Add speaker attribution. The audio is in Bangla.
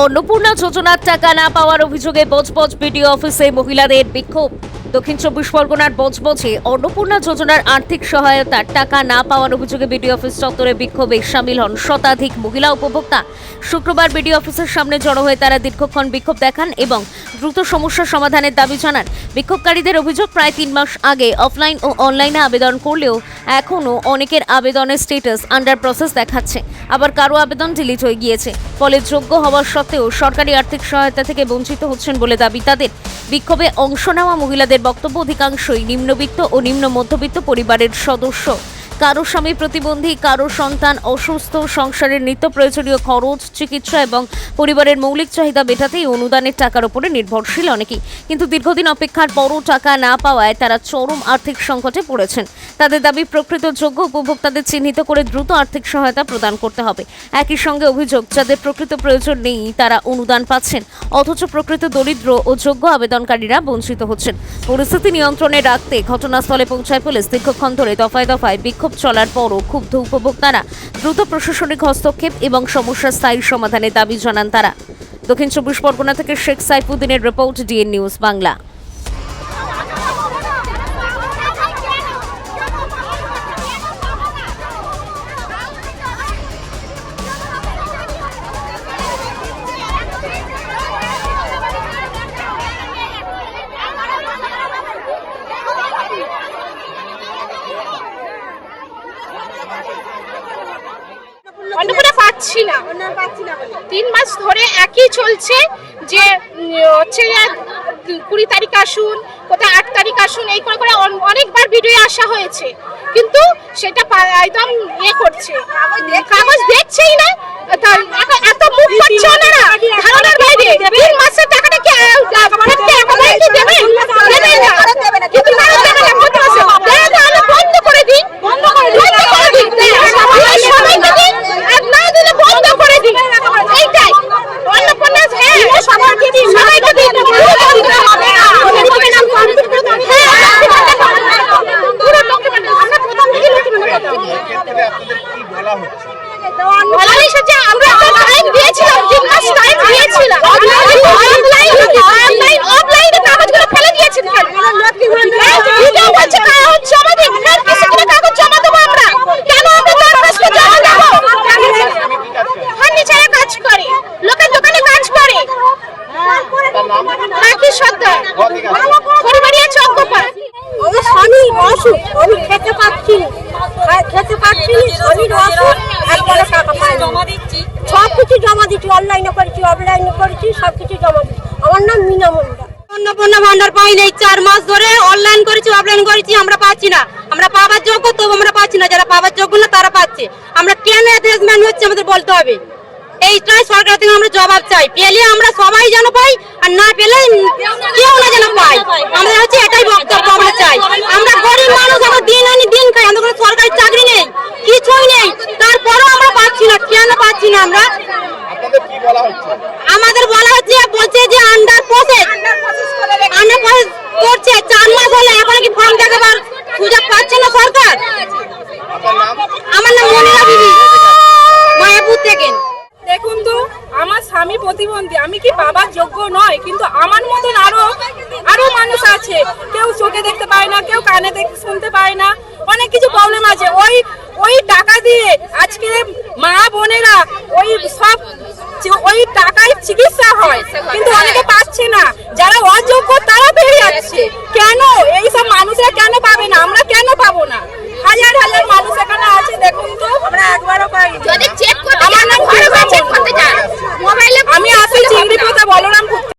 Speaker 1: অন্নপূর্ণা যোজনার টাকা না পাওয়ার অভিযোগে বজবজ বিডিও অফিসে মহিলাদের বিক্ষোভ। দক্ষিণ চব্বিশ পরগনার বজবজে অন্নপূর্ণা যোজনার আর্থিক সহায়তার টাকা না পাওয়ার অভিযোগে বিডিও অফিস চত্বরে বিক্ষোভে সামিল হন শতাধিক মহিলা উপভোক্তা। শুক্রবার বিডিও অফিসের সামনে জড়ো হয়ে তারা দীর্ঘক্ষণ বিক্ষোভ দেখান এবং দ্রুত সমস্যা সমাধানের দাবি জানান। বিক্ষোভকারীদের অভিযোগ, প্রায় 3 মাস আগে অফলাইন ও অনলাইনে আবেদন করলেও এখনও অনেকের আবেদনের স্ট্যাটাস আন্ডার প্রসেস দেখাচ্ছে, আবার কারো আবেদন ডিলিট হয়ে গিয়েছে। ফলে যোগ্য হওয়ার সত্ত্বেও সরকারি আর্থিক সহায়তা থেকে বঞ্চিত হচ্ছেন বলে দাবি তাদের। বিক্ষোভে অংশ নেওয়া মহিলাদের বক্তব্য, অধিকাংশই নিম্নবিত্ত ও নিম্ন মধ্যবিত্ত পরিবারের সদস্য। কারো স্বামী প্রতিবন্ধী, কারো সন্তান অসুস্থ, সংসারের নিত্য প্রয়োজনীয় খরচ, চিকিৎসা এবং পরিবারের মৌলিক চাহিদা মেটাতে এই অনুদানের টাকার উপরে নির্ভরশীল অনেকেই। কিন্তু দীর্ঘদিন অপেক্ষার পরও টাকা না পাওয়ায় তারা চরম আর্থিক সংকটে পড়েছেন। তাদের দাবি, প্রকৃত যোগ্য উপভোক্তাদের চিহ্নিত করে দ্রুত আর্থিক সহায়তা প্রদান করতে হবে। একই সঙ্গে অভিযোগ, যাদের প্রকৃত প্রয়োজন নেই তারা অনুদান পাচ্ছেন, অথচ প্রকৃত দরিদ্র ও যোগ্য আবেদনকারীরা বঞ্চিত হচ্ছেন। পরিস্থিতি নিয়ন্ত্রণে রাখতে ঘটনাস্থলে পৌঁছায় পুলিশ। দীর্ঘক্ষণ ধরে দফায় দফায় বিক্ষোভ চলার পরও ক্ষুব্ধ উপভোক্তারা দ্রুত প্রশাসনিক হস্তক্ষেপ এবং সমস্যার স্থায়ী সমাধানের দাবি জানান তারা। দক্ষিণ চব্বিশ পরগনা থেকে শেখ সাইফুদ্দিনের report, DN news Bangla.
Speaker 2: Annapurna পাচ্ছি না 3 মাস ধরে একই চলছে যে হচ্ছে 20 তারিখ আসুন, কোথায় 8 তারিখ আসুন, এই করে করে অনেকবার ভিডিও আসা হয়েছে, কিন্তু সেটা একদম করছে, কাগজ দেখছেই না। এত মুখ করছে ওনারা, ধারণার বাইরে। 3 মাসের টাকাটা কি একেবারে কি দেবে? দেবে না, কিন্তু তারা দেবে না। তাহলে বন্ধ করে দিন, বন্ধ করে দিন, বন্ধ করে দিন। এইটাই অন্নপূর্ণা, সবাইকে দিন, সবাইকে দিন।
Speaker 3: আমি খেতে পাচ্ছি সবকিছু জমা দিচ্ছি, অনলাইনে করেছি, অফলাইনে করেছি, সবকিছু জমা দিচ্ছি। আমার নাম মিনা মন্ডল।
Speaker 4: অন্নপূর্ণা ভান্ডার পাই নেই, 4 মাস ধরে অনলাইন করেছি, অফলাইন করেছি, আমরা পাচ্ছি না। আমরা পাওয়ার যোগ্য, তবু আমরা পাচ্ছি না। যারা পাওয়ার যোগ্য না তারা পাচ্ছে। আমরা কেন অ্যাডজাস্টমেন্ট হচ্ছে আমাদের বলতে হবে। এইটাই সরকার থেকে আমরা জবাব চাই। পেলে আমরা সবাই যেন পাই, আর না পেলে কেউ না যেন পাই। আমাদের হচ্ছে এটাই বক্তব্য আমরা চাই। আমরা গরিব মানুষ, আমরা দিন আনি দিন খাই, আমাদের কোনো সরকারি চাকরি নেই, কিছুই নেই, তারপরেও আমরা পাচ্ছি না। কেন পাচ্ছি না আমরা? আমাদের বলা হচ্ছে, বলছে যে আন্ডার প্রসেস করছে। 4 মাস হলে এখন কি ফর্ম দেখাবার সুযোগ পাচ্ছে না সরকার? আমার নাম মনিরা বিবি, মায়াপুর থেকে।
Speaker 2: দেখুন তো, আমার স্বামী প্রতিবন্ধী, আমি কি বাবার যোগ্য নয়? কিন্তু আমার মতন আরো মানুষ আছে, কেউ চোখে দেখতে পায় না, কেউ কানে শুনতে পায় না, অনেক কিছু প্রবলেম আছে। ওই টাকা দিয়ে আজকে মা বোনেরা ওই টাকায় চিকিৎসা হয়, কিন্তু অনেকে পাচ্ছে না। যারা অযোগ্য তারা পেয়ে যাচ্ছে। কেন